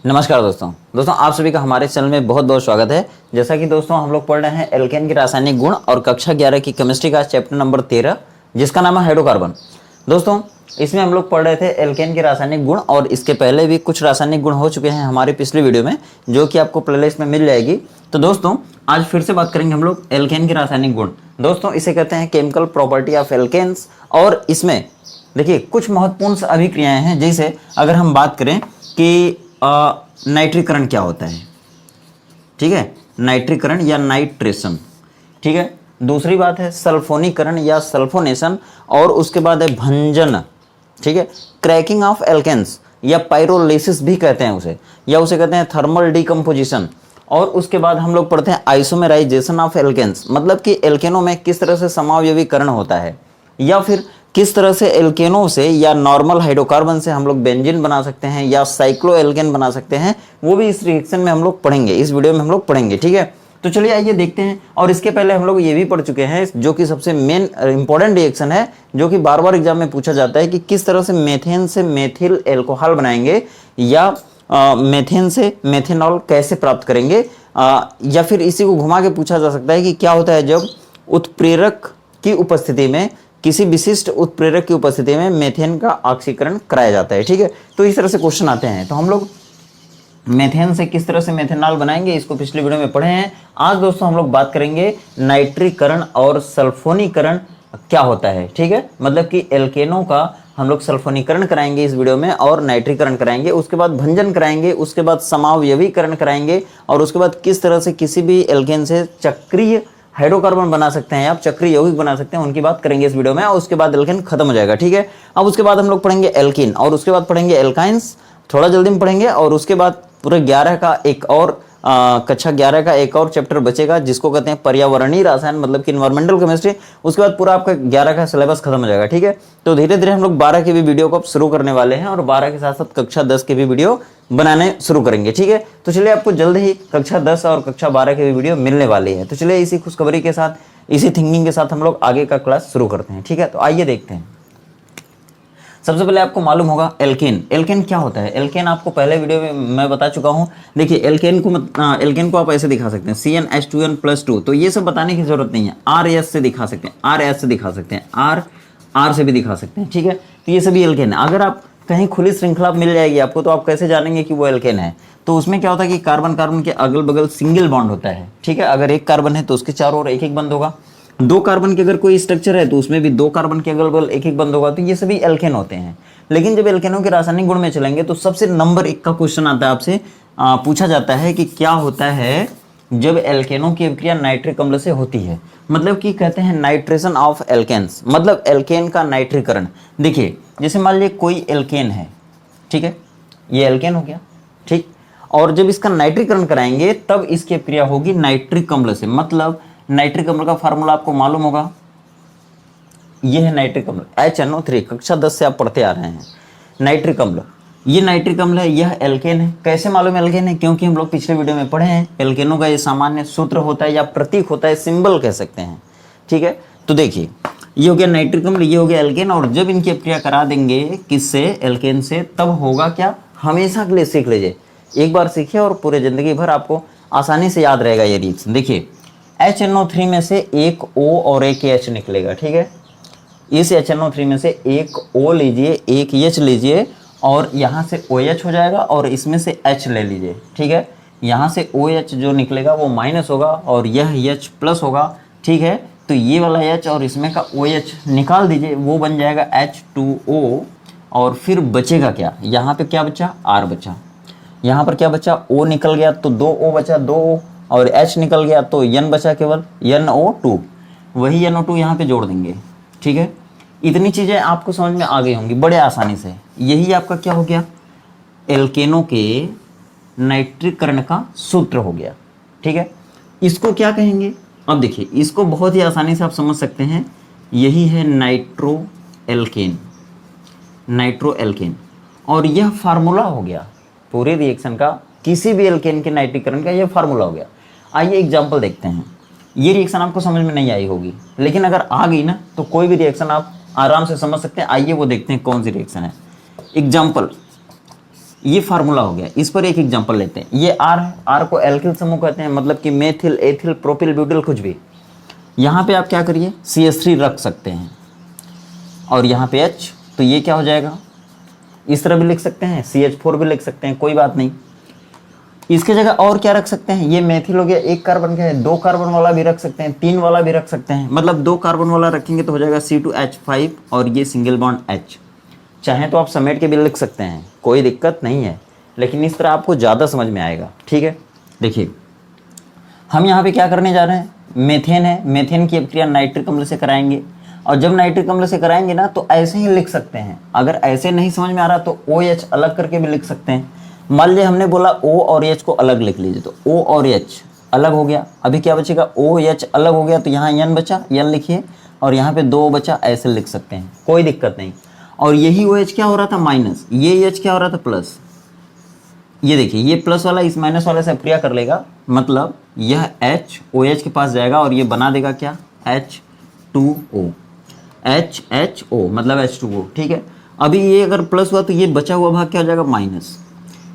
नमस्कार दोस्तों आप सभी का हमारे चैनल में बहुत बहुत स्वागत है। जैसा कि दोस्तों हम लोग पढ़ रहे हैं एल्केन के रासायनिक गुण और कक्षा 11 की केमिस्ट्री का चैप्टर नंबर 13 जिसका नाम है हाइड्रोकार्बन। दोस्तों इसमें हम लोग पढ़ रहे थे एल्केन के रासायनिक गुण और इसके पहले भी कुछ रासायनिक गुण हो चुके हैं हमारी पिछली वीडियो में, जो कि आपको प्लेलिस्ट में मिल जाएगी। तो दोस्तों आज फिर से बात करेंगे हम लोग एल्केन के रासायनिक गुण। दोस्तों इसे कहते हैं केमिकल प्रॉपर्टी ऑफ एल्केन्स। और इसमें देखिए कुछ महत्वपूर्ण अभिक्रियाएं हैं। जैसे अगर हम बात करें कि नाइट्रीकरण क्या होता है, ठीक है, नाइट्रीकरण या नाइट्रेशन, ठीक है। दूसरी बात है सल्फोनीकरण या सल्फोनेशन, और उसके बाद है भंजन, ठीक है, क्रैकिंग ऑफ एल्केन्स या पाइरोलिसिस भी कहते हैं उसे, या उसे कहते हैं थर्मल डिकम्पोजिशन। और उसके बाद हम लोग पढ़ते हैं आइसोमेराइजेशन ऑफ एल्केन्स, मतलब कि एल्केनों में किस तरह से समावयवीकरण होता है, या फिर किस तरह से एल्केनों से या नॉर्मल हाइड्रोकार्बन से हम लोग बेंजीन बना सकते हैं या साइक्लो एल्केन बना सकते हैं। वो भी इस रिएक्शन में हम लोग पढ़ेंगे, इस वीडियो में हम लोग पढ़ेंगे, ठीक है। तो चलिए आइए देखते हैं। और इसके पहले हम लोग ये भी पढ़ चुके हैं जो कि सबसे मेन इंपॉर्टेंट रिएक्शन है, जो कि बार बार एग्जाम में पूछा जाता है कि किस तरह से मेथेन से मेथिल एल्कोहल बनाएंगे, या मेथेन से मेथेनॉल कैसे प्राप्त करेंगे, या फिर इसी को घुमा के पूछा जा सकता है कि क्या होता है जब उत्प्रेरक की उपस्थिति में, किसी विशिष्ट उत्प्रेरक की उपस्थिति में मेथेन का ऑक्सीकरण कराया जाता है, ठीक है। तो इस तरह से क्वेश्चन आते हैं। तो हम लोग मेथेन से किस तरह से मेथेनॉल बनाएंगे इसको पिछले वीडियो में पढ़े हैं। आज दोस्तों हम लोग बात करेंगे नाइट्रीकरण और सल्फोनीकरण क्या होता है, ठीक है। मतलब कि एल्केनों का हम लोग सल्फोनीकरण कराएंगे इस वीडियो में, और नाइट्रीकरण कराएंगे, उसके बाद भंजन कराएंगे, उसके बाद समावयवीकरण कराएंगे, और उसके बाद किस तरह से किसी भी एल्केन से चक्रीय हाइड्रोकार्बन बना सकते हैं, आप चक्रीय यौगिक बना सकते हैं, उनकी बात करेंगे इस वीडियो में। और उसके बाद एल्केन खत्म हो जाएगा, ठीक है। अब उसके बाद हम लोग पढ़ेंगे एल्कीन, और उसके बाद पढ़ेंगे एल्काइंस, थोड़ा जल्दी में पढ़ेंगे। और उसके बाद पूरे 11 का एक और कक्षा 11 का एक और चैप्टर बचेगा जिसको कहते हैं पर्यावरणीय रसायन, मतलब कि इन्वायरमेंटल केमिस्ट्री। उसके बाद पूरा आपका 11 का सिलेबस खत्म हो जाएगा, ठीक है। तो धीरे धीरे हम लोग 12 की भी वीडियो को शुरू करने वाले हैं, और 12 के साथ साथ कक्षा 10 की भी वीडियो बनाने शुरू करेंगे, ठीक है। तो चलिए आपको जल्द ही कक्षा 10 और कक्षा 12 की भी वीडियो मिलने वाली है। तो चलिए इसी खुशखबरी के साथ, इसी थिंकिंग के साथ हम लोग आगे का क्लास शुरू करते हैं, ठीक है। तो आइए देखते हैं। सबसे पहले आपको मालूम होगा एल्केन। एल्केन क्या होता है? एल्केन आपको पहले वीडियो में मैं बता चुका हूं। देखिए एल्केन को आप ऐसे दिखा सकते हैं CnH2n+2। तो ये सब बताने की जरूरत नहीं है, RS से दिखा सकते हैं, RS से दिखा सकते हैं, R से भी दिखा सकते हैं, ठीक है। तो ये सभी एल्केन है। अगर आप कहीं खुली श्रृंखला मिल जाएगी आपको, तो आप कैसे जानेंगे कि वो एल्केन है? तो उसमें क्या होता है कि कार्बन कार्बन के अगल बगल सिंगल बॉन्ड होता है, ठीक है। अगर एक कार्बन है तो उसके चारों ओर एक एक बंद होगा। 2 कार्बन के अगर कोई स्ट्रक्चर है तो उसमें भी 2 कार्बन के अगल बगल एक एक बंद होगा। तो ये सभी एल्केन होते हैं। लेकिन जब एल्केनों के रासायनिक गुण में चलेंगे तो सबसे नंबर 1 का क्वेश्चन आता है, आपसे पूछा जाता है कि क्या होता है जब एल्केनों की अभिक्रिया नाइट्रिक अम्ल से होती है। मतलब कि कहते हैं नाइट्रेशन ऑफ एल्केन्स, मतलब एल्केन का नाइट्रीकरण। देखिए जैसे मान लीजिए कोई एल्केन है, ठीक है, ये एल्केन हो गया, ठीक। और जब इसका नाइट्रीकरण कराएंगे तब इसकी अभिक्रिया होगी नाइट्रिक अम्ल से। मतलब नाइट्रिक अम्ल का फार्मूला आपको मालूम होगा, ये है नाइट्रिक अम्ल HNO3, कक्षा 10 से आप पढ़ते आ रहे हैं। नाइट्रिक अम्ल, ये नाइट्रिक अम्ल है, यह एल्केन है। कैसे मालूम एल्केन है? क्योंकि हम लोग पिछले वीडियो में पढ़े हैं एल्केनों का ये सामान्य सूत्र होता है या प्रतीक होता है, सिंबल कह सकते हैं, ठीक है। तो देखिए ये हो गया नाइट्रिक अम्ल, ये हो गया एल्केन। और जब इनकी अभिक्रिया करा देंगे किससे? एल्केन से, तब होगा क्या? हमेशा के लिए सीख लीजिए, एक बार सीखिए और पूरे जिंदगी भर आपको आसानी से याद रहेगा ये रिएक्शन। देखिए HNO3 में से एक O और एक H निकलेगा, ठीक है। इस HNO3 में से एक O लीजिए, एक H लीजिए, और यहाँ से OH हो जाएगा, और इसमें से H ले लीजिए, ठीक है। यहाँ से OH जो निकलेगा वो माइनस होगा और यह H प्लस होगा, ठीक है। तो ये वाला H और इसमें का OH निकाल दीजिए, वो बन जाएगा H2O। और फिर बचेगा क्या? यहाँ पे क्या बचा? R बचा। यहाँ पर क्या बचा? O निकल गया तो 2O बचा, 2O, और H निकल गया तो N बचा, केवल NO2। वही NO2 यहाँ पे जोड़ देंगे, ठीक है। इतनी चीज़ें आपको समझ में आ गई होंगी बड़े आसानी से। यही आपका क्या हो गया? एल्केनों के नाइट्रीकरण का सूत्र हो गया, ठीक है। इसको क्या कहेंगे? अब देखिए इसको बहुत ही आसानी से आप समझ सकते हैं, यही है नाइट्रो एल्केन, नाइट्रो एल्केन। और यह फार्मूला हो गया पूरे रिएक्शन का, किसी भी एल्केन के नाइट्रीकरण का यह फार्मूला हो गया। आइए एग्जाम्पल देखते हैं। ये रिएक्शन आपको समझ में नहीं आई होगी, लेकिन अगर आ गई ना तो कोई भी रिएक्शन आप आराम से समझ सकते हैं। आइए वो देखते हैं कौन सी रिएक्शन है। एग्जाम्पल, ये फार्मूला हो गया। इस पर एक एग्जांपल लेते हैं। ये R है, R को एल्किल समूह कहते हैं, मतलब कि मेथिल, एथिल, प्रोपिल, ब्यूटिल, कुछ भी। यहाँ पे आप क्या करिए, CH3 रख सकते हैं और यहाँ पे H, तो ये क्या हो जाएगा, इस तरह भी लिख सकते हैं, CH4 भी लिख सकते हैं, कोई बात नहीं। इसके जगह और क्या रख सकते हैं, ये मेथिल हो गया, 1 कार्बन का है, 2 कार्बन वाला भी रख सकते हैं, 3 वाला भी रख सकते हैं, मतलब 2 कार्बन वाला रखेंगे तो हो जाएगा C2H5 और ये सिंगल बॉन्ड H। चाहे तो आप समेट के भी लिख सकते हैं, कोई दिक्कत नहीं है, लेकिन इस तरह आपको ज़्यादा समझ में आएगा। ठीक है, देखिए हम यहाँ पे क्या करने जा रहे हैं, मेथेन है, मेथेन की अभिक्रिया नाइट्रिक अम्ल से कराएंगे, और जब नाइट्रिक अम्ल से कराएंगे ना तो ऐसे ही लिख सकते हैं। अगर ऐसे नहीं समझ में आ रहा तो OH अलग करके भी लिख सकते हैं। मान लीजिए हमने बोला O और H को अलग लिख लीजिए, तो O और H अलग हो गया, अभी क्या बचेगा, OH अलग हो गया, तो यहाँ N बचा, N लिखिए, और यहाँ पे 2 बचा, ऐसे लिख सकते हैं, कोई दिक्कत नहीं। और यही OH क्या हो रहा था, माइनस, ये H क्या हो रहा था, प्लस। ये देखिए, ये प्लस वाला इस माइनस वाले से अभिक्रिया कर लेगा, मतलब यह H OH के पास जाएगा और ये बना देगा क्या, H2O, HHO मतलब H2O। ठीक है, अभी ये अगर प्लस हुआ तो ये बचा हुआ भाग क्या हो जाएगा, माइनस।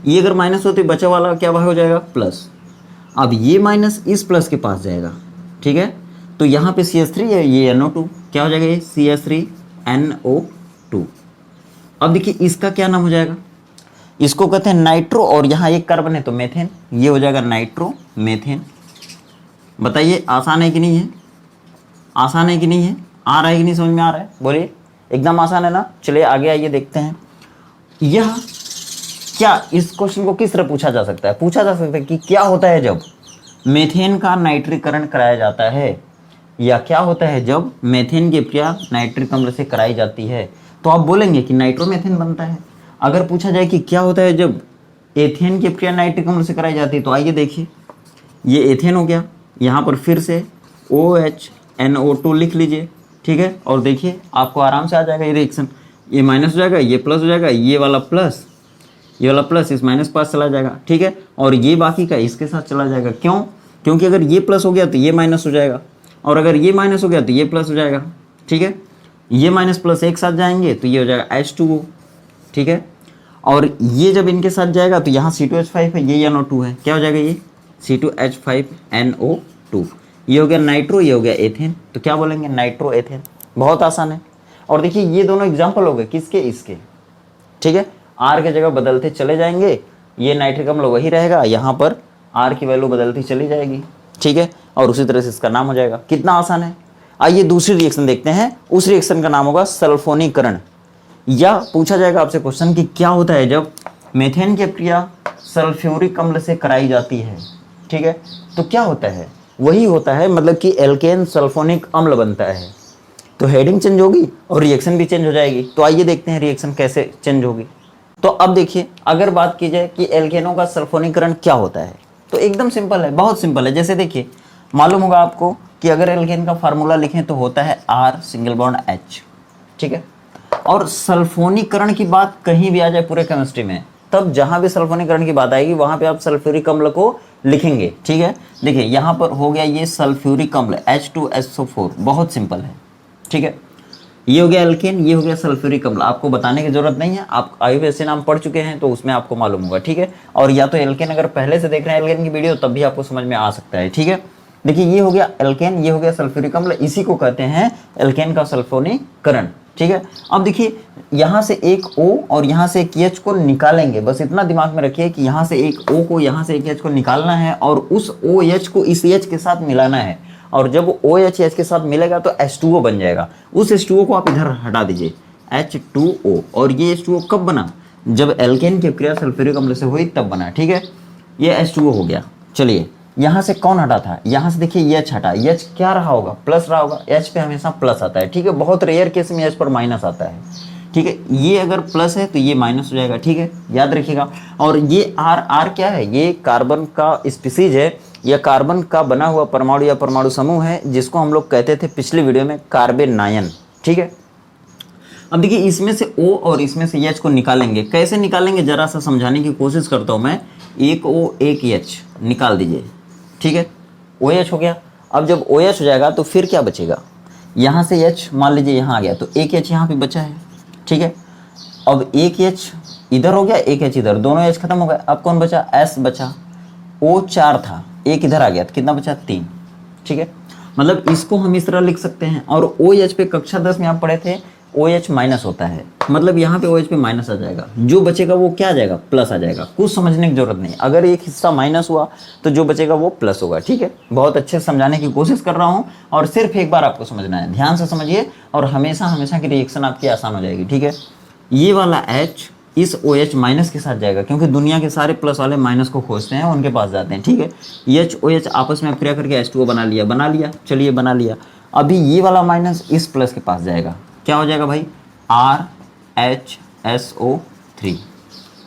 ये अगर माइनस हो तो बचा वाला क्या भाग हो जाएगा, प्लस। अब ये माइनस इस प्लस के पास जाएगा, ठीक है, तो यहाँ पे CH3 है, ये NO2 क्या हो जाएगा, ये CH3NO2। अब देखिए इसका क्या नाम हो जाएगा, इसको कहते हैं नाइट्रो, और यहाँ 1 कार्बन है तो मेथेन, ये हो जाएगा नाइट्रो मेथेन। बताइए आसान है कि नहीं है, आसान है कि नहीं है, आ रहा है कि नहीं, समझ में आ रहा है, बोलिए, एकदम आसान है ना। चलिए आगे आइए देखते हैं, यह क्या, इस क्वेश्चन को किस तरह पूछा जा सकता है, पूछा जा सकता है कि क्या होता है जब मेथेन का नाइट्रीकरण कराया जाता है, या क्या होता है जब मेथेन की अभिक्रिया नाइट्रिक अम्ल से कराई जाती है, तो आप बोलेंगे कि नाइट्रोमेथेन बनता है। अगर पूछा जाए कि क्या होता है जब एथेन की अभिक्रिया नाइट्रिक अम्ल से कराई जाती है, तो आइए देखिए, ये एथेन हो गया, यहाँ पर फिर से OHNO2 लिख लीजिए, ठीक है, और देखिए आपको आराम से आ जाएगा ये रिएक्शन, ये माइनस हो जाएगा, ये प्लस हो जाएगा, ये वाला प्लस, ये वाला प्लस इस माइनस पास चला जाएगा, ठीक है, और ये बाकी का इसके साथ चला जाएगा। क्यों, क्योंकि अगर ये प्लस हो गया तो ये माइनस हो जाएगा, और अगर ये माइनस हो गया तो ये प्लस हो जाएगा, ठीक है, ये माइनस प्लस एक साथ जाएंगे तो ये हो जाएगा H2O, ठीक है, और ये जब इनके साथ जाएगा तो यहाँ C2H5 है, ये NO2 है, क्या हो जाएगा, ये C2H5NO2, ये हो गया नाइट्रो, ये हो गया एथेन, तो क्या बोलेंगे, नाइट्रो एथेन। बहुत आसान है। और देखिए ये दोनों एग्जाम्पल हो गए किसके, इसके, ठीक है, R के जगह बदलते चले जाएंगे, ये नाइट्रिक अम्ल वही रहेगा, यहाँ पर R की वैल्यू बदलती चली जाएगी, ठीक है, और उसी तरह से इसका नाम हो जाएगा। कितना आसान है। आइए दूसरी रिएक्शन देखते हैं, उस रिएक्शन का नाम होगा सल्फोनीकरण, या पूछा जाएगा आपसे क्वेश्चन कि क्या होता है जब मेथेन की अभिक्रिया सल्फ्यूरिक अम्ल से कराई जाती है, ठीक है, तो क्या होता है, वही होता है, मतलब कि एल्केन सल्फोनिक अम्ल बनता है। तो हेडिंग चेंज होगी और रिएक्शन भी चेंज हो जाएगी। तो आइए देखते हैं रिएक्शन कैसे चेंज होगी। तो अब देखिए, अगर बात की जाए कि एल्केनों का सल्फोनीकरण क्या होता है, तो एकदम सिंपल है, बहुत सिंपल है। जैसे देखिए, मालूम होगा आपको कि अगर एल्केन का फार्मूला लिखें तो होता है R सिंगल बॉन्ड H, ठीक है, और सल्फोनीकरण की बात कहीं भी आ जाए पूरे केमिस्ट्री में, तब जहां भी सल्फोनीकरण की बात आएगी वहां पे आप सल्फ्यूरिक अम्ल को लिखेंगे, ठीक है। देखिए यहाँ पर हो गया ये सल्फ्यूरिक अम्ल H2SO4, बहुत सिंपल है, ठीक है, ये हो गया एल्केन, ये हो गया सल्फ्यूरिक अम्ल, आपको बताने की जरूरत नहीं है, आप IUPAC नाम पढ़ चुके हैं तो उसमें आपको मालूम होगा, ठीक है। और या तो एल्केन अगर पहले से देख रहे हैं एल्केन की वीडियो तब भी आपको समझ में आ सकता है, ठीक है। देखिए ये हो गया एल्केन, ये हो गया सल्फ्यूरिक अम्ल, इसी को कहते हैं एल्केन का सल्फोनीकरण, ठीक है। अब देखिए यहाँ से एक O और यहाँ से एक H को निकालेंगे, बस इतना दिमाग में रखिए कि यहाँ से एक O को यहाँ से एक H को निकालना है और उस OH को इस H के साथ मिलाना है, और जब OH H के साथ मिलेगा तो H2O बन जाएगा। उस H2O को आप इधर हटा दीजिए, H2O, और ये H2O कब बना, जब एल्केन की अभिक्रिया सल्फ्यूरिक अम्ल से हुई तब बना, ठीक है, ये H2O हो गया। चलिए यहाँ से कौन हटा था, यहाँ से देखिए H हटा, H क्या रहा होगा, प्लस रहा होगा, H पे हमेशा प्लस आता है, ठीक है, बहुत रेयर केस में H पर माइनस आता है, ठीक है, ये अगर प्लस है तो ये माइनस हो जाएगा, ठीक है, याद रखिएगा। और ये R क्या है, ये कार्बन का स्पीसीज है, यह कार्बन का बना हुआ परमाणु या परमाणु समूह है, जिसको हम लोग कहते थे पिछली वीडियो में कार्बेनायन, ठीक है। अब देखिए इसमें से O और इसमें से H को निकालेंगे, कैसे निकालेंगे जरा सा समझाने की कोशिश करता हूँ मैं। एक O एक H निकाल दीजिए, ठीक है, OH हो गया। अब जब OH हो जाएगा तो फिर क्या बचेगा, यहाँ से H मान लीजिए यहाँ आ गया तो एक H यहाँ पे बचा है, ठीक है। अब एक H इधर हो गया, एक एच इधर, दोनों एच खत्म हो गए। अब कौन बचा? एस बचा। ओ 4 था, एक इधर आ गया, तो कितना बचा? 3। ठीक है, मतलब इसको हम इस तरह लिख सकते हैं। और ओ एच पे कक्षा 10 में आप पढ़े थे ओ एच माइनस होता है, मतलब यहाँ पे ओ एच पे माइनस आ जाएगा, जो बचेगा वो क्या आ जाएगा? प्लस आ जाएगा। कुछ समझने की जरूरत नहीं, अगर एक हिस्सा माइनस हुआ तो जो बचेगा वो प्लस होगा। ठीक है, बहुत अच्छे से समझाने की कोशिश कर रहा हूँ, और सिर्फ एक बार आपको समझना है, ध्यान से समझिए, और हमेशा हमेशा की रिएक्शन आपकी आसान हो जाएगी। ठीक है, ये वाला H इस OH माइनस के साथ जाएगा, क्योंकि दुनिया के सारे प्लस वाले माइनस को खोजते हैं, उनके पास जाते हैं। ठीक है, H OH आपस में क्रिया करके H2O बना लिया, चलिए बना लिया। अभी ये वाला माइनस इस प्लस के पास जाएगा, क्या हो जाएगा भाई? RHSO3।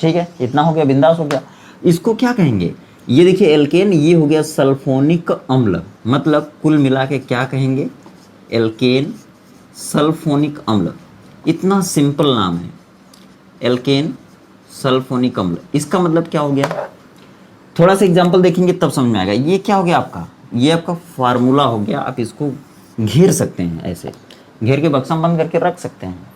ठीक है, इतना हो गया, बिंदास हो गया। इसको क्या कहेंगे? ये देखिए एल्केन, ये हो गया सल्फोनिक अम्ल, मतलब कुल मिला के क्या कहेंगे? एल्केन सल्फोनिक अम्ल। इतना सिंपल नाम है, एल्केन सल्फोनिक अम्ल। इसका मतलब क्या हो गया? थोड़ा सा एग्जांपल देखेंगे तब समझ में आएगा। ये क्या हो गया आपका? ये आपका फार्मूला हो गया। आप इसको घेर सकते हैं, ऐसे घेर के बक्सा बंद करके रख सकते हैं,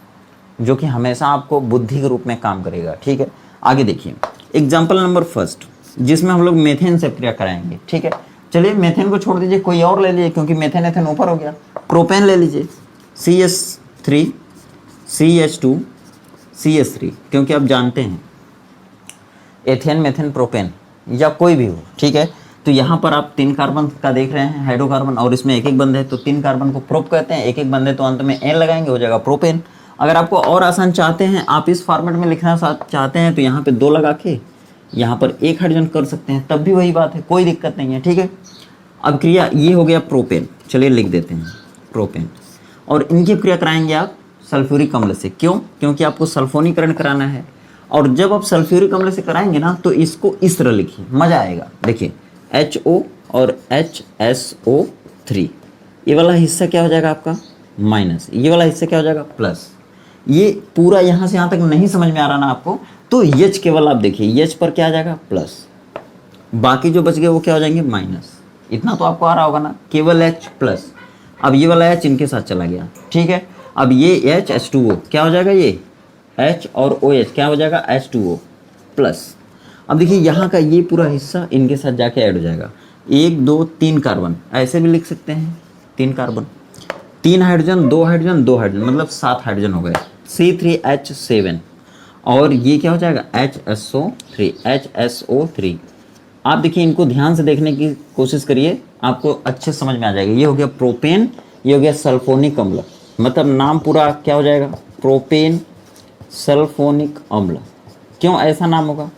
जो कि हमेशा आपको बुद्धि के रूप में काम करेगा। ठीक है, आगे देखिए एग्जाम्पल नंबर फर्स्ट, जिसमें हम लोग मेथेन से क्रिया कराएंगे। ठीक है, चलिए मेथेन को छोड़ दीजिए, कोई और ले लीजिए, क्योंकि मेथेन एथेन ऊपर हो गया। प्रोपेन ले लीजिए, CH3 CH2 CH3, क्योंकि आप जानते हैं एथेन मेथेन प्रोपेन या कोई भी हो। ठीक है, तो यहाँ पर आप 3 कार्बन का देख रहे हैं, हाइड्रोकार्बन, और इसमें एक एक बंद है, तो 3 कार्बन को प्रोप कहते हैं, एक एक बंद है तो अंत में एन लगाएंगे, हो जाएगा प्रोपेन। अगर आपको और आसान चाहते हैं, आप इस फॉर्मेट में लिखना चाहते हैं, तो यहाँ पे 2 लगा के यहाँ पर 1 हाइड्रोजन कर सकते हैं, तब भी वही बात है, कोई दिक्कत नहीं है। ठीक है, अब क्रिया ये हो गया प्रोपेन, चलिए लिख देते हैं प्रोपेन, और इनकी क्रिया कराएंगे आप सल्फ्यूरिक अम्ल से। क्यों? क्योंकि आपको सल्फोनीकरण कराना है, और जब आप सल्फ्यूरिक अम्ल से कराएंगे ना, तो इसको इस तरह लिखिए, मजा आएगा। देखिए HO और HSO3, ये वाला हिस्सा क्या हो जाएगा आपका? माइनस, ये वाला हिस्सा क्या हो जाएगा? प्लस। ये पूरा यहाँ से यहाँ तक नहीं समझ में आ रहा ना आपको, तो H केवल आप देखिए, H पर क्या आ जाएगा? प्लस, बाकी जो बच गए वो क्या हो जाएंगे? माइनस। इतना तो आपको आ रहा होगा ना, केवल H प्लस। अब ये वाला H इनके साथ चला गया। ठीक है, अब ये H H2O क्या हो जाएगा? ये H और OH क्या हो जाएगा? H2O plus. अब देखिए यहाँ का ये पूरा हिस्सा इनके साथ जाके ऐड हो जाएगा। 1 2 3 कार्बन, ऐसे भी लिख सकते हैं, 3 कार्बन, 3 हाइड्रोजन, 2 हाइड्रोजन, 2 हाइड्रोजन, मतलब 7 हाइड्रोजन हो गए, C3H7, और ये क्या हो जाएगा? HSO3। आप देखिए, इनको ध्यान से देखने की कोशिश करिए, आपको अच्छे समझ में आ जाएगा। ये हो गया प्रोपेन, ये हो गया सल्फोनिक अम्ल, मतलब नाम पूरा क्या हो जाएगा? प्रोपेन सल्फोनिक अम्ल। क्यों ऐसा नाम होगा?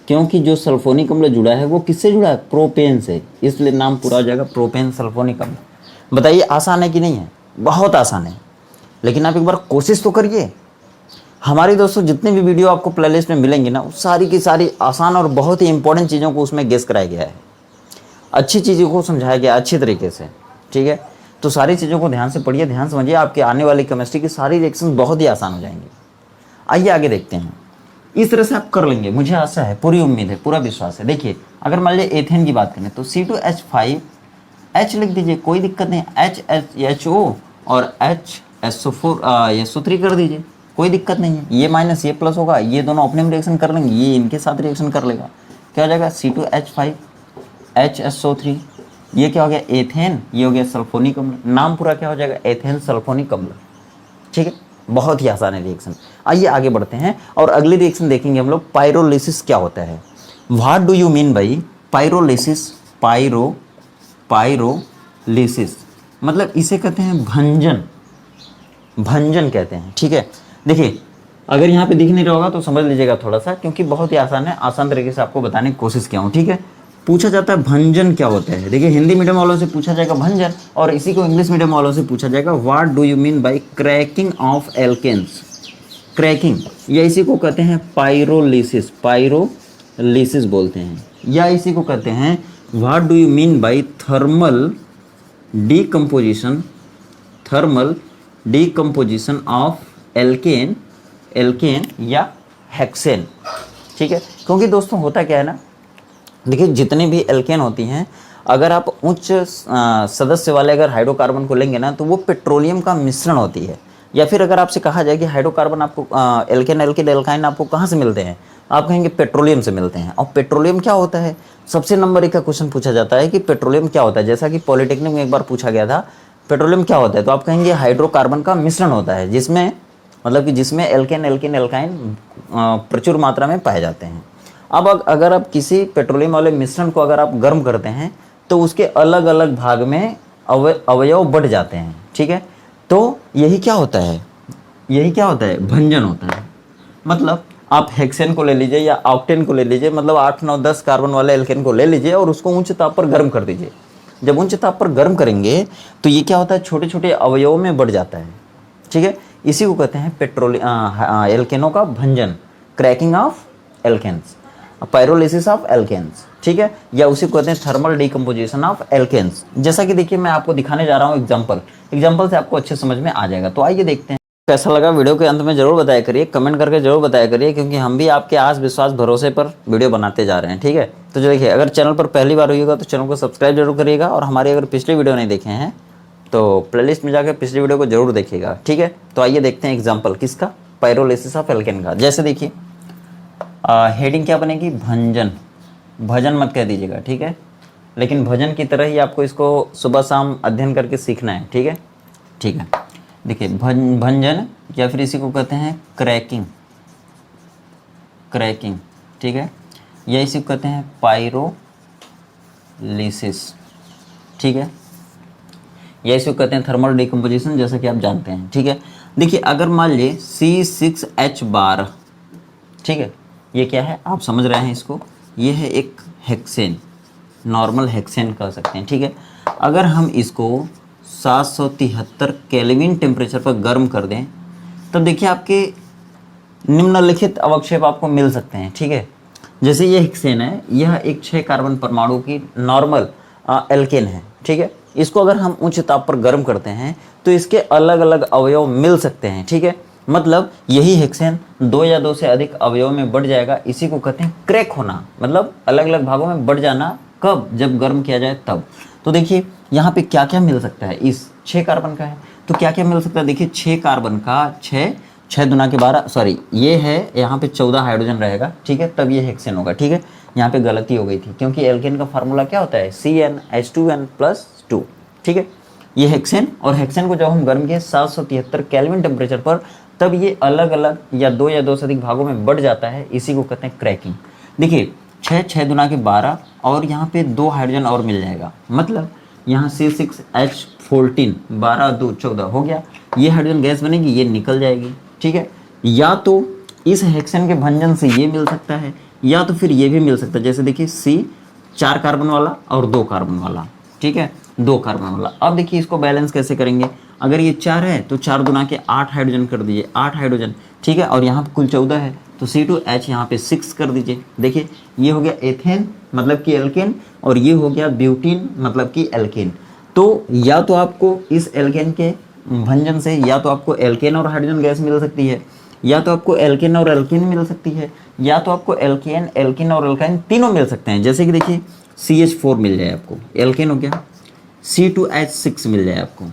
क्योंकि जो सल्फोनिक अम्ल जुड़ा है वो किससे जुड़ा है? प्रोपेन से, इसलिए नाम पूरा हो जाएगा प्रोपेन सल्फोनिक अम्ल। बताइए आसान है कि नहीं है? बहुत आसान है, लेकिन आप एक बार कोशिश तो करिए। हमारी दोस्तों जितने भी वीडियो आपको प्लेलिस्ट में मिलेंगे ना, वो सारी की सारी आसान और बहुत ही इंपॉर्टेंट चीज़ों को उसमें गेस कराया गया है, अच्छी चीज़ों को समझाया गया अच्छी तरीके से। ठीक है, तो सारी चीज़ों को ध्यान से पढ़िए, ध्यान समझिए, आपके आने वाली केमिस्ट्री की सारी रिएक्शन बहुत ही आसान हो जाएंगी। आइए आगे देखते हैं। इस तरह से आप कर लेंगे, मुझे आशा है, पूरी उम्मीद है, पूरा विश्वास है। देखिए अगर मान लीजिए एथेन की बात करें तो C2H5 H लिख दीजिए, कोई दिक्कत नहीं, HO और HSO3 कर दीजिए, कोई दिक्कत नहीं है। ये माइनस ये प्लस होगा, ये दोनों अपने में रिएक्शन कर लेंगे, ये इनके साथ रिएक्शन कर लेगा, क्या हो जाएगा? C2H5 HSO3। ये क्या हो गया? एथेन, ये हो गया सल्फोनिक अम्ल, नाम पूरा क्या हो जाएगा? एथेन सल्फोनिक अम्ल। ठीक है, बहुत ही आसान है रिएक्शन। आइए आगे बढ़ते हैं और अगली रिएक्शन देखेंगे हम लोग, पाइरोलिसिस क्या होता है। What do you mean by pyrolysis? Pyrolysis मतलब इसे कहते हैं भंजन, भंजन कहते हैं। ठीक है, देखिए अगर यहाँ पे दिख नहीं रहा होगा तो समझ लीजिएगा थोड़ा सा, क्योंकि बहुत ही आसान है, आसान तरीके से आपको बताने की कोशिश किया हूँ। ठीक है, पूछा जाता है भंजन क्या होता है। देखिए हिंदी मीडियम वालों से पूछा जाएगा भंजन, और इसी को इंग्लिश मीडियम वालों से पूछा जाएगा what do you mean by cracking of alkanes. Cracking या इसी को कहते हैं पाइरोलिसिस, पाइरोलिसिस बोलते हैं, या इसी को कहते हैं what do you mean by thermal decomposition, thermal decomposition of alkane, alkane या हेक्सेन। ठीक है, क्योंकि दोस्तों होता क्या है ना, देखिए जितनी भी एल्केन होती हैं, अगर आप उच्च सदस्य वाले अगर हाइड्रोकार्बन को लेंगे ना, तो वो पेट्रोलियम का मिश्रण होती है, या फिर अगर आपसे कहा जाए कि हाइड्रोकार्बन आपको एल्केन एल्किन एल्काइन आपको कहाँ से मिलते हैं, आप कहेंगे पेट्रोलियम से मिलते हैं। और पेट्रोलियम क्या होता है, सबसे नंबर 1 का क्वेश्चन पूछा जाता है कि पेट्रोलियम क्या होता है, जैसा कि पॉलिटेक्निक में एक बार पूछा गया था पेट्रोलियम क्या होता है, तो आप कहेंगे हाइड्रोकार्बन का मिश्रण होता है, जिसमें मतलब कि जिसमें एल्केन एल्किन एल्काइन प्रचुर मात्रा में पाए जाते हैं। अब अगर आप किसी पेट्रोलियम वाले मिश्रण को अगर आप गर्म करते हैं तो उसके अलग अलग भाग में अवयव बढ़ जाते हैं, ठीक है। तो यही क्या होता है, यही क्या होता है, भंजन होता है। मतलब आप हेक्सेन को ले लीजिए या ऑक्टेन को ले लीजिए, मतलब 8 9 10 कार्बन वाले एल्केन को ले लीजिए और उसको उच्च ताप पर गर्म कर दीजिए। जब उच्च ताप पर गर्म करेंगे तो ये क्या होता है, छोटे छोटे अवयवों में बढ़ जाता है, ठीक है। इसी को कहते हैं एल्केनों का भंजन, cracking of alkanes, pyrolysis of alkanes, ठीक है, या उसी को कहते हैं थर्मल डिकम्पोजिशन ऑफ एल्केन्स। जैसा कि देखिए मैं आपको दिखाने जा रहा हूँ एग्जाम्पल से आपको अच्छे समझ में आ जाएगा। तो आइए देखते हैं कैसा लगा। वीडियो के अंत में जरूर बताया करिए, कमेंट करके जरूर बताया करिए, क्योंकि हम भी आपके आस विश्वास भरोसे पर वीडियो बनाते जा रहे हैं, ठीक है। तो देखिए, अगर चैनल पर पहली बार होइएगा तो चैनल को सब्सक्राइब जरूर करिएगा, और हमारी अगर पिछली वीडियो नहीं देखे हैं तो प्लेलिस्ट में जाकर पिछली वीडियो को जरूर देखिएगा, ठीक है। तो आइए देखते हैं एग्जाम्पल किसका, पायरोलिसिस ऑफ एल्केन का। जैसे देखिए हेडिंग क्या बनेगी, भंजन, भजन मत कह दीजिएगा, ठीक है, लेकिन भजन की तरह ही आपको इसको सुबह शाम अध्ययन करके सीखना है, ठीक है, ठीक है। देखिए भंजन, या फिर इसी को कहते हैं क्रैकिंग, क्रैकिंग, ठीक है, या इसी को कहते हैं पायरोलिसिस, ठीक है, या इसी को कहते हैं थर्मल डिकम्पोजिशन, जैसा कि आप जानते हैं, ठीक है। देखिए अगर मान लीजिए C6H12, ठीक है, ये क्या है आप समझ रहे हैं इसको, ये है एक हेक्सेन, नॉर्मल हेक्सेन कह सकते हैं, ठीक है। अगर हम इसको 773 केल्विन टेम्परेचर पर गर्म कर दें तब देखिए आपके निम्नलिखित अवक्षेप आपको मिल सकते हैं, ठीक है। जैसे ये हेक्सेन है, यह एक 6 कार्बन परमाणु की नॉर्मल एल्केन है, ठीक है। इसको अगर हम उच्च ताप पर गर्म करते हैं तो इसके अलग अलग अवयव मिल सकते हैं, ठीक है। मतलब यही हेक्सेन 2 या 2 से अधिक अवयव में बढ़ जाएगा, इसी को कहते हैं क्रैक होना, मतलब अलग अलग भागों में बढ़ जाना। कब, जब गर्म किया जाए तब। तो देखिए यहाँ पे क्या क्या मिल सकता है, इस 6 कार्बन का है तो क्या क्या मिल सकता है, देखिए 6 कार्बन का 6 दुना के 12, सॉरी ये है यहाँ पे 14 हाइड्रोजन रहेगा, ठीक है, तब ये हेक्सेन होगा, ठीक है। यहाँ पे गलती हो गई थी, क्योंकि एल्केन का फार्मूला क्या होता है, CnH2n+2, ठीक है। ये हेक्सेन, और हेक्सेन को जब हम गर्म किए 773 केल्विन टेम्परेचर पर, तब ये अलग अलग या 2 या 2 से अधिक भागों में बढ़ जाता है, इसी को कहते हैं क्रैकिंग। देखिए 6 दुना के 12 और यहाँ पे 2 हाइड्रोजन और मिल जाएगा, मतलब यहाँ C6H14, 12 2 14 हो गया, ये हाइड्रोजन गैस बनेगी, ये निकल जाएगी, ठीक है। या तो इस हेक्सेन के भंजन से ये मिल सकता है, या तो फिर ये भी मिल सकता है। जैसे देखिए C 4 कार्बन वाला और 2 कार्बन वाला, ठीक है, 2 कार्बन वाला। अब देखिए इसको बैलेंस कैसे करेंगे, अगर ये 4 है तो 4 दुना के 8 हाइड्रोजन कर दीजिए, 8 हाइड्रोजन, ठीक है, और यहाँ पे कुल 14 है तो C2H यहाँ पे 6 कर दीजिए। देखिए ये हो गया एथेन मतलब कि एल्केन, और ये हो गया ब्यूटीन मतलब कि एल्केन। तो या तो आपको इस एल्केन के भंजन से या तो आपको एल्केन और हाइड्रोजन गैस मिल सकती है, या तो आपको एल्केन और एल्केन मिल सकती है, या तो आपको एल्केन एल्किन और एल्काइन तीनों मिल सकते हैं। जैसे कि देखिए CH4 मिल जाए आपको, एल्केन हो गया, C2H6 मिल जाए आपको,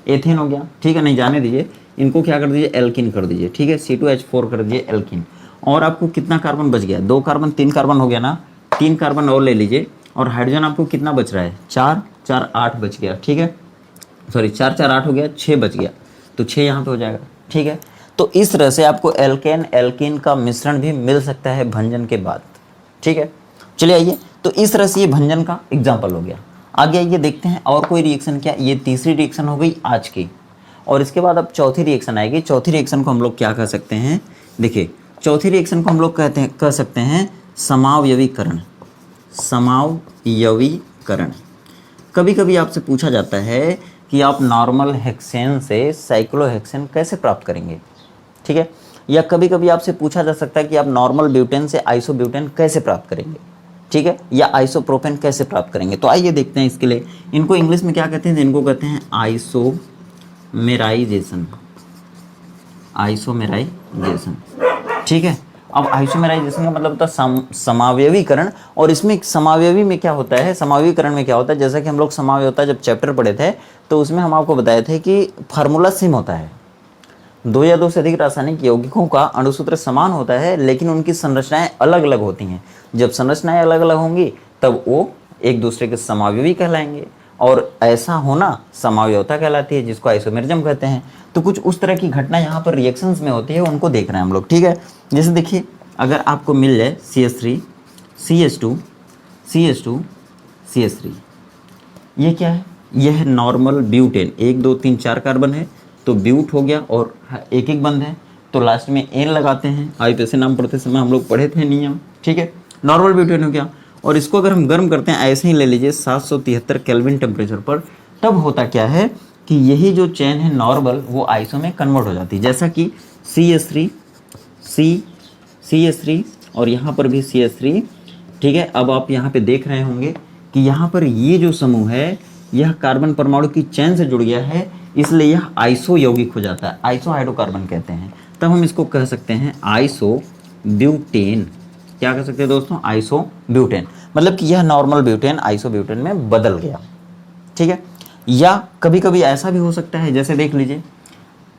एथेन हो गया, ठीक है, नहीं जाने दीजिए, इनको क्या कर दीजिए, एल्किन कर दीजिए, ठीक है, C2H4 कर दीजिए एल्किन। और आपको कितना कार्बन बच गया, 2 कार्बन 3 कार्बन हो गया ना, 3 कार्बन और ले लीजिए, और हाइड्रोजन आपको कितना बच रहा है, 4 4 8 बच गया, ठीक है, सॉरी 4 4 8 हो गया, 6 बच गया, तो 6 यहाँ पे हो जाएगा, ठीक है। तो इस तरह से आपको एल्केन एल्किन का मिश्रण भी मिल सकता है भंजन के बाद, ठीक है। चलिए आइए, तो इस तरह से ये भंजन का एग्जाम्पल हो गया। आगे आइए देखते हैं और कोई रिएक्शन क्या, ये तीसरी रिएक्शन हो गई आज की, और इसके बाद अब चौथी रिएक्शन आएगी। चौथी रिएक्शन को हम लोग क्या कह सकते हैं, देखिए चौथी रिएक्शन को हम लोग कह सकते हैं समावयवीकरण, समावयवीकरण। कभी कभी आपसे पूछा जाता है कि आप नॉर्मल हेक्सेन से साइक्लोहेक्सेन कैसे प्राप्त करेंगे, ठीक है, या कभी कभी आपसे पूछा जा सकता है कि आप नॉर्मल ब्यूटेन से आइसोब्यूटेन कैसे प्राप्त करेंगे, ठीक है, या आइसोप्रोपेन कैसे प्राप्त करेंगे। तो आइए देखते हैं इसके लिए, इनको इंग्लिश में क्या कहते हैं, इनको कहते हैं आइसोमेराइजेशन, आइसोमेराइजेशन, ठीक है। अब आइसोमेराइजेशन का मतलब होता है समावयवीकरण, और इसमें समावयवी में क्या होता है, समावयवीकरण में क्या होता है, जैसा कि हम लोग समावयवता जब चैप्टर पढ़े थे तो उसमें हम आपको बताए थे कि फार्मूला सेम होता है, दो या दो से अधिक रासायनिक यौगिकों का अणुसूत्र समान होता है लेकिन उनकी संरचनाएं अलग अलग होती हैं। जब संरचनाएं अलग अलग होंगी तब वो एक दूसरे के समावयवी कहलाएंगे, और ऐसा होना समावयवता कहलाती है, जिसको आइसोमेरिज्म कहते हैं। तो कुछ उस तरह की घटना यहाँ पर रिएक्शंस में होती है, उनको देख रहे हैं हम लोग, ठीक है। जैसे देखिए, अगर आपको मिल जाए CH3 CH2 CH2 CH3, ये क्या है? यह है नॉर्मल ब्यूटेन। 1 2 3 4 कार्बन है तो ब्यूट हो गया, और एक एक बंद है तो लास्ट में एन लगाते हैं। आईपीएसी नाम पढ़ते समय हम लोग पढ़े थे नियम, ठीक है। नॉर्मल ब्यूटेन हो गया, और इसको अगर हम गर्म करते हैं, ऐसे ही ले लीजिए 773 केल्विन टेम्परेचर पर, तब होता क्या है कि यही जो चेन है नॉर्मल, वो आइसो में कन्वर्ट हो जाती है। जैसा कि CH3 CH3 और यहाँ पर भी CH3, ठीक है। अब आप यहाँ पे देख रहे होंगे कि यहाँ पर ये जो समूह है यह कार्बन परमाणु की चेन से जुड़ गया है, इसलिए यह आइसो यौगिक हो जाता है, आइसो हाइड्रोकार्बन कहते हैं। तब हम इसको कह सकते हैं आइसो ब्यूटेन। क्या कह सकते हैं दोस्तों? आइसो ब्यूटेन, मतलब कि यह नॉर्मल ब्यूटेन आइसो ब्यूटेन में बदल गया, ठीक है। या कभी कभी ऐसा भी हो सकता है, जैसे देख लीजिए,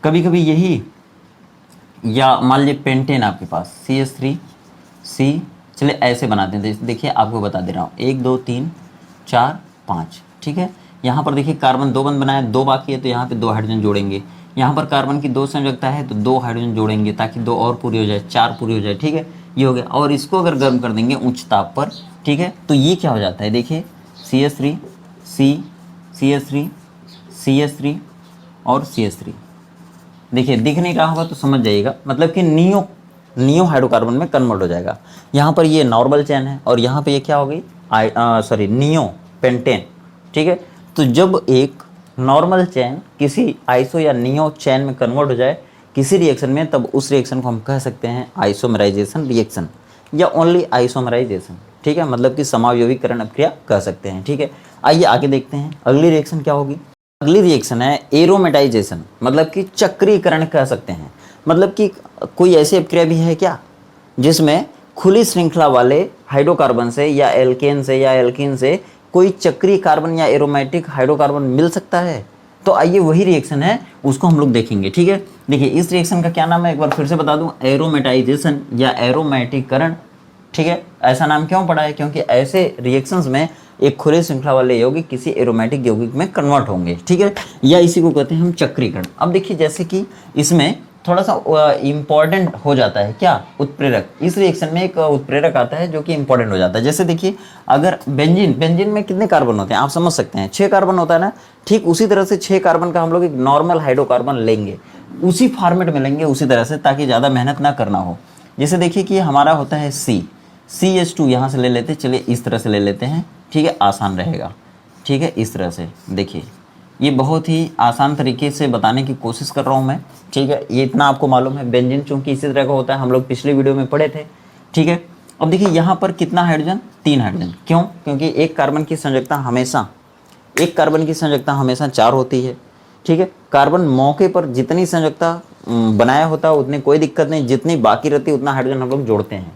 कभी कभी यही, या मान लीजिए पेंटेन आपके पास CH3 C, चलिए ऐसे बनाते हैं। देखिए आपको बता दे रहा हूँ, 1 2 3 4 5, ठीक है। यहाँ पर देखिए कार्बन 2 बंद बनाया, 2 बाकी है तो यहाँ पे 2 हाइड्रोजन जोड़ेंगे। यहाँ पर कार्बन की 2 संयोजकता है तो 2 हाइड्रोजन जोड़ेंगे ताकि 2 और पूरी हो जाए, 4 पूरी हो जाए, ठीक है। ये हो गया, और इसको अगर गर्म कर देंगे उच्च ताप पर, ठीक है, तो ये क्या हो जाता है? देखिए CH3 C CH3 CH3 और CH3, देखिए दिख नहीं रहा होगा तो समझ जाइएगा, मतलब कि नियो हाइड्रोकार्बन में कन्वर्ट हो जाएगा। यहाँ पर ये नॉर्मल चेन है और यहाँ पे ये क्या हो गई? नियो पेंटेन, ठीक है। तो जब एक नॉर्मल चेन किसी आइसो या नियो चेन में कन्वर्ट हो जाए किसी रिएक्शन में, तब उस रिएक्शन को हम कह सकते हैं आइसोमराइजेशन रिएक्शन या ओनली आइसोमराइजेशन, ठीक है, मतलब कि समावयवीकरण अभिक्रिया कह सकते हैं, ठीक है। आइए आगे देखते हैं अगली रिएक्शन क्या होगी। अगली रिएक्शन है एरोमेटाइजेशन, मतलब कि चक्रीकरण कह सकते हैं। मतलब कि कोई ऐसी अभिक्रिया भी है क्या जिसमें खुली श्रृंखला वाले हाइड्रोकार्बन से या एल्केन से या एल्कीन से कोई चक्रीय कार्बन या एरोमेटिक हाइड्रोकार्बन मिल सकता है? तो आइए वही रिएक्शन है, उसको हम लोग देखेंगे, ठीक है। देखिए इस रिएक्शन का क्या नाम है, एक बार फिर से बता दूं, एरोमेटाइजेशन या एरोमेटिकरण, ठीक है। ऐसा नाम क्यों पड़ा है? क्योंकि ऐसे रिएक्शंस में एक खुले श्रृंखला वाले यौगिक किसी एरोमेटिक यौगिक में कन्वर्ट होंगे, ठीक है, या इसी को कहते हैं हम चक्रीकरण। अब देखिए जैसे कि इसमें थोड़ा सा इम्पॉर्टेंट हो जाता है क्या? उत्प्रेरक। इस रिएक्शन में एक उत्प्रेरक आता है जो कि इम्पॉर्टेंट हो जाता है। जैसे देखिए अगर बेंजीन में कितने कार्बन होते हैं आप समझ सकते हैं, 6 कार्बन होता है ना। ठीक उसी तरह से 6 कार्बन का हम लोग एक नॉर्मल हाइड्रोकार्बन लेंगे, उसी फॉर्मेट में लेंगे उसी तरह से, ताकि ज़्यादा मेहनत ना करना हो। जैसे देखिए कि हमारा होता है CH2, यहाँ से ले लेते हैं, चलिए इस तरह से ले लेते हैं, ठीक है, आसान रहेगा, ठीक है। इस तरह से देखिए, ये बहुत ही आसान तरीके से बताने की कोशिश कर रहा हूँ मैं, ठीक है। ये इतना आपको मालूम है, बेंजीन चूंकि इसी तरह का होता है, हम लोग पिछले वीडियो में पढ़े थे, ठीक है। अब देखिए यहाँ पर कितना हाइड्रोजन? 3 हाइड्रोजन। क्यों? क्योंकि एक कार्बन की संयोजकता हमेशा 4 होती है, ठीक है। कार्बन मौके पर जितनी संयोजकता बनाया होता है उतनी कोई दिक्कत नहीं, जितनी बाकी रहती है उतना हाइड्रोजन हम लोग जोड़ते हैं।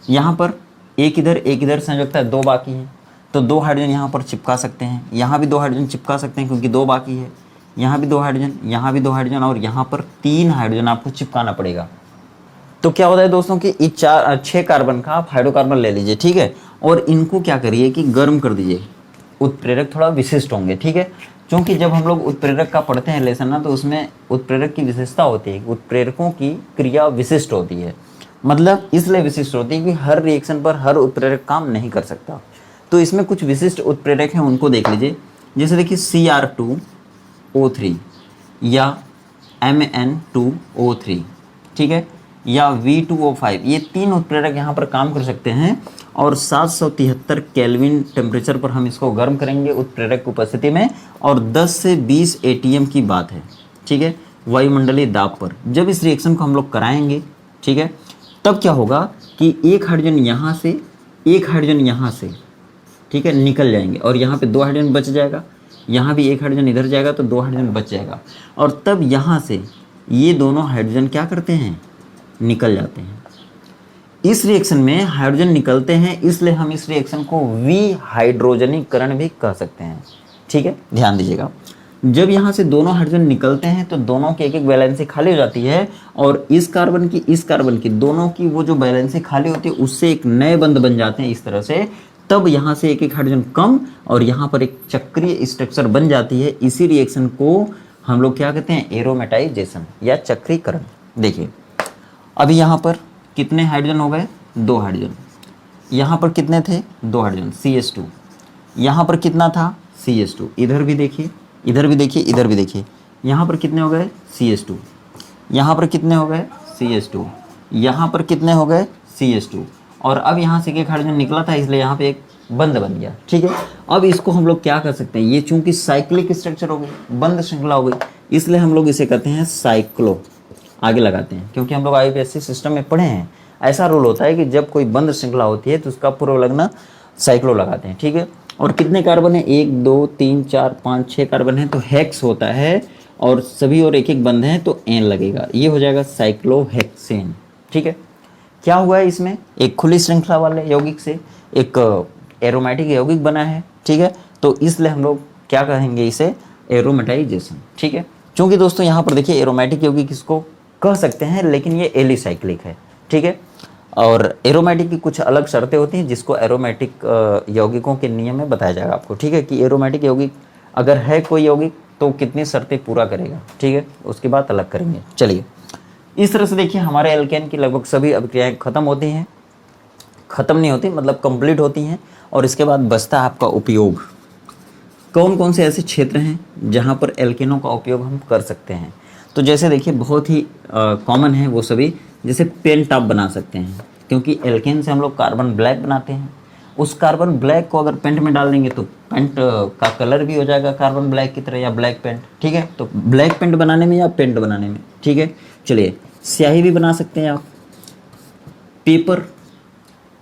यहाँ पर एक इधर संयोजकता 2 बाकी है तो 2 हाइड्रोजन यहाँ पर चिपका सकते हैं, यहाँ भी 2 हाइड्रोजन चिपका सकते हैं क्योंकि 2 बाकी है, यहाँ भी 2 हाइड्रोजन, यहाँ भी 2 हाइड्रोजन, और यहाँ पर 3 हाइड्रोजन आपको चिपकाना पड़ेगा। तो क्या होता है दोस्तों कि इस 6 कार्बन का आप हाइड्रोकार्बन ले लीजिए, ठीक है, और इनको क्या करिए कि गर्म कर दीजिए। उत्प्रेरक थोड़ा विशिष्ट होंगे, ठीक है, क्योंकि जब हम लोग उत्प्रेरक का पढ़ते हैं लेसन ना, तो उसमें उत्प्रेरक की विशेषता होती है, उत्प्रेरकों की क्रिया विशिष्ट होती है। मतलब इसलिए विशिष्ट होती है कि हर रिएक्शन पर हर उत्प्रेरक काम नहीं कर सकता। तो इसमें कुछ विशिष्ट उत्प्रेरक हैं, उनको देख लीजिए। जैसे देखिए Cr2O3 या Mn2O3, ठीक है, या V2O5, ये 3 उत्प्रेरक यहाँ पर काम कर सकते हैं। और 773 केल्विन टेम्परेचर पर हम इसको गर्म करेंगे उत्प्रेरक की उपस्थिति में, और 10 से 20 ATM की बात है, ठीक है, वायुमंडलीय दाब पर। जब इस रिएक्शन को हम लोग कराएंगे, ठीक है, तब क्या होगा कि एक हाइड्रोजन यहाँ से, एक हाइड्रोजन यहाँ से, ठीक है, निकल जाएंगे, और यहाँ पे 2 हाइड्रोजन बच जाएगा, यहाँ भी एक हाइड्रोजन इधर जाएगा तो 2 हाइड्रोजन बच जाएगा, और तब यहाँ से ये दोनों हाइड्रोजन क्या करते हैं? निकल जाते हैं। इस रिएक्शन में हाइड्रोजन निकलते हैं, इसलिए हम इस रिएक्शन को विहाइड्रोजनीकरण भी कह सकते हैं, ठीक है, ध्यान दीजिएगा। जब यहाँ से दोनों हाइड्रोजन निकलते हैं तो दोनों की एक एक वैलेंसी खाली हो जाती है, और इस कार्बन की दोनों की वो जो वैलेंसी खाली होती है उससे एक नए बंध बन जाते हैं इस तरह से। तब यहाँ से एक एक हाइड्रोजन कम और यहाँ पर एक चक्रीय स्ट्रक्चर बन जाती है। इसी रिएक्शन को हम लोग क्या कहते हैं, एरोमेटाइजेशन या चक्रीकरण। देखिए अभी यहाँ पर कितने हाइड्रोजन हो गए, 2 हाइड्रोजन। यहाँ पर कितने थे, 2 हाइड्रोजन, CH2। यहाँ पर कितना था, CH2। इधर भी देखिए, इधर भी देखिए, इधर भी देखिए, यहाँ पर कितने हो गए, CH2। यहाँ पर कितने हो गए, CH2। यहाँ पर कितने हो गए, CH2। और अब यहाँ से एक हाइड्रोजन निकला था इसलिए यहाँ पे एक बंध बन गया। ठीक है, अब इसको हम लोग क्या कर सकते हैं, ये चूंकि साइक्लिक स्ट्रक्चर हो गई, बंध श्रृंखला हो गई, इसलिए हम लोग इसे कहते हैं साइक्लो, आगे लगाते हैं, क्योंकि हम लोग IUPAC सिस्टम में पढ़े हैं। ऐसा रूल होता है कि जब कोई बंध श्रृंखला होती है तो उसका पूर्व लगना साइक्लो लगाते हैं। ठीक है, और कितने कार्बन है, 1 2 3 4 5 6 कार्बन है तो हेक्स होता है, और सभी और एक एक बंध हैं तो एन लगेगा, ये हो जाएगा साइक्लोहेक्सेन। ठीक है, क्या हुआ है इसमें, एक खुली श्रृंखला वाले यौगिक से एक एरोमेटिक यौगिक बना है। ठीक है, तो इसलिए हम लोग क्या कहेंगे, इसे एरोमेटाइजेशन। ठीक है, क्योंकि दोस्तों यहाँ पर देखिए एरोमेटिक यौगिक इसको कह सकते हैं, लेकिन ये एलिसाइक्लिक है। ठीक है, और एरोमेटिक की कुछ अलग शर्तें होती हैं जिसको एरोमेटिक यौगिकों के नियम में बताया जाएगा आपको। ठीक है, कि एरोमेटिक यौगिक अगर है कोई यौगिक तो कितनी शर्तें पूरा करेगा। ठीक है, उसके बाद अलग करेंगे। चलिए, इस तरह से देखिए हमारे एल्केन की लगभग सभी अभिक्रियाएं खत्म होती हैं, खत्म नहीं होती मतलब कंप्लीट होती हैं, और इसके बाद बचता है आपका उपयोग। कौन कौन से ऐसे क्षेत्र हैं जहाँ पर एल्केनों का उपयोग हम कर सकते हैं, तो जैसे देखिए बहुत ही कॉमन है वो सभी, जैसे पेंट आप बना सकते हैं, क्योंकि एल्केन से हम लोग कार्बन ब्लैक बनाते हैं। उस कार्बन ब्लैक को अगर पेंट में डाल देंगे तो पेंट का कलर भी हो जाएगा कार्बन ब्लैक की तरह, या ब्लैक पेंट। ठीक है, तो ब्लैक पेंट बनाने में या पेंट बनाने में। ठीक है, चलिए स्याही भी बना सकते हैं आप,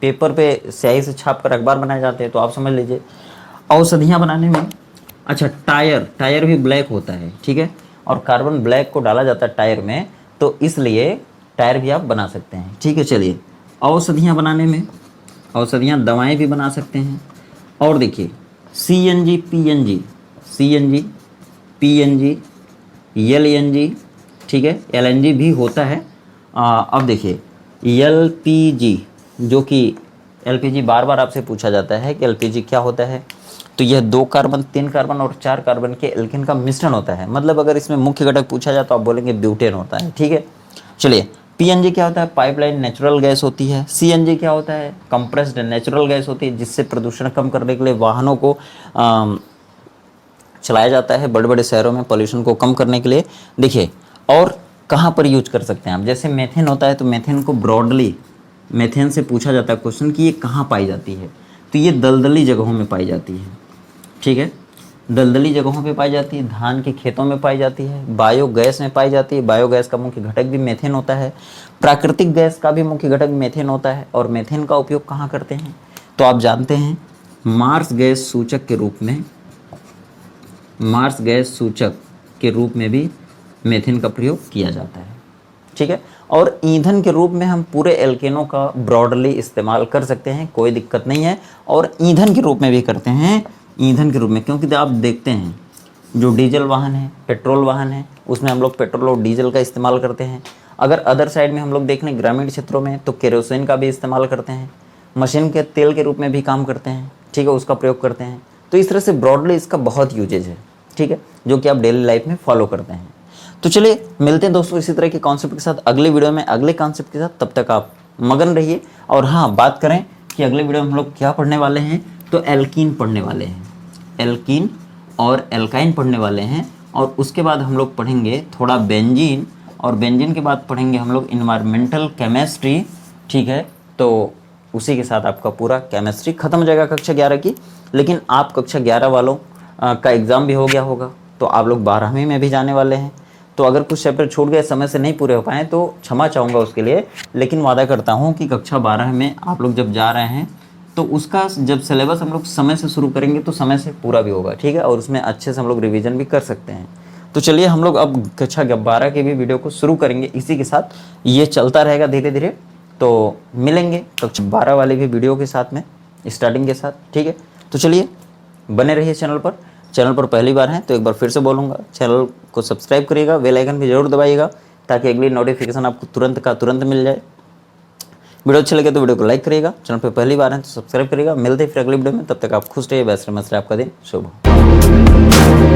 पेपर पे स्याही से छाप कर अखबार बनाए जाते हैं, तो आप समझ लीजिए। औषधियाँ बनाने में, अच्छा टायर भी ब्लैक होता है। ठीक है, और कार्बन ब्लैक को डाला जाता है टायर में, तो इसलिए टायर भी आप बना सकते हैं। ठीक है, चलिए औषधियाँ बनाने में, औषधियाँ दवाएं भी बना सकते हैं। और देखिए CNG PNG LNG, ठीक है, LNG भी होता है। अब देखिए LPG, जो कि LPG बार बार आपसे पूछा जाता है कि LPG क्या होता है, तो यह 2 कार्बन 3 कार्बन और 4 कार्बन के एल्केन का मिश्रण होता है। मतलब अगर इसमें मुख्य घटक पूछा जाए तो आप बोलेंगे ब्यूटेन होता है। ठीक है, चलिए PNG क्या होता है, पाइपलाइन नेचुरल गैस होती है। CNG क्या होता है, कंप्रेस्ड नेचुरल गैस होती है, जिससे प्रदूषण कम करने के लिए वाहनों को चलाया जाता है बड़े बड़े शहरों में, पोल्यूशन को कम करने के लिए। देखिए और कहाँ पर यूज कर सकते हैं आप, जैसे मेथेन होता है तो मेथेन को ब्रॉडली, मेथेन से पूछा जाता है क्वेश्चन कि ये कहाँ पाई जाती है, तो ये दलदली जगहों में पाई जाती है। ठीक है, दलदली जगहों पे पाई जाती है, धान के खेतों में पाई जाती है, बायोगैस में पाई जाती है। बायोगैस का मुख्य घटक भी मेथेन होता है, प्राकृतिक गैस का भी मुख्य घटक मेथेन होता है। और मेथेन का उपयोग कहाँ करते हैं, तो आप जानते हैं मार्स गैस सूचक के रूप में, मार्स गैस सूचक के रूप में भी मेथेन का प्रयोग किया जाता है। ठीक है, और ईंधन के रूप में हम पूरे एल्केनों का ब्रॉडली इस्तेमाल कर सकते हैं, कोई दिक्कत नहीं है। और ईंधन के रूप में भी करते हैं, ईंधन के रूप में, क्योंकि आप देखते हैं जो डीजल वाहन है, पेट्रोल वाहन है, उसमें हम लोग पेट्रोल और डीजल का इस्तेमाल करते हैं। अगर अदर साइड में हम लोग देख लें ग्रामीण क्षेत्रों में तो केरोसिन का भी इस्तेमाल करते हैं, मशीन के तेल के रूप में भी काम करते हैं। ठीक है, उसका प्रयोग करते हैं। तो इस तरह से ब्रॉडली इसका बहुत यूजेज है। ठीक है, जो कि आप डेली लाइफ में फॉलो करते हैं। तो चलिए मिलते हैं दोस्तों इसी तरह के कॉन्सेप्ट के साथ अगले वीडियो में, अगले कॉन्सेप्ट के साथ। तब तक आप मगन रहिए। और हाँ, बात करें कि अगले वीडियो में हम लोग क्या पढ़ने वाले हैं, तो एल्कीन पढ़ने वाले हैं, एल्कीन और एल्काइन पढ़ने वाले हैं। और उसके बाद हम लोग पढ़ेंगे थोड़ा बेंजीन, और बेंजीन के बाद पढ़ेंगे हम लोग इन्वायरमेंटल केमिस्ट्री। ठीक है, तो उसी के साथ आपका पूरा केमिस्ट्री खत्म हो जाएगा कक्षा 11 की। लेकिन आप कक्षा 11 वालों का एग्ज़ाम भी हो गया होगा, तो आप लोग 12वीं में भी जाने वाले हैं। तो अगर कुछ चैप्टर छूट गए, समय से नहीं पूरे हो पाए, तो क्षमा चाहूँगा उसके लिए। लेकिन वादा करता हूँ कि कक्षा 12 में आप लोग जब जा रहे हैं तो उसका जब सिलेबस हम लोग समय से शुरू करेंगे तो समय से पूरा भी होगा। ठीक है, और उसमें अच्छे से हम लोग रिवीजन भी कर सकते हैं। तो चलिए हम लोग अब कक्षा 12 के भी वीडियो को शुरू करेंगे। इसी के साथ ये चलता रहेगा धीरे धीरे। तो मिलेंगे कक्षा 12 वाले भी वीडियो के साथ में, स्टार्टिंग के साथ। ठीक है, तो चलिए बने रहिए चैनल पर। चैनल पर पहली बार हैं तो एक बार फिर से बोलूँगा, चैनल को सब्सक्राइब करिएगा, बेल आइकन भी जरूर दबाइएगा ताकि अगली नोटिफिकेशन आपको तुरंत का तुरंत मिल जाए। वीडियो अच्छी लगे तो वीडियो को लाइक करिएगा, चैनल पर पहली बार हैं तो सब्सक्राइब करिएगा। मिलते हैं फिर अगली वीडियो में, तब तक आप खुश रहिए, व्यस्त रहिए, आपका दिन शुभ हो।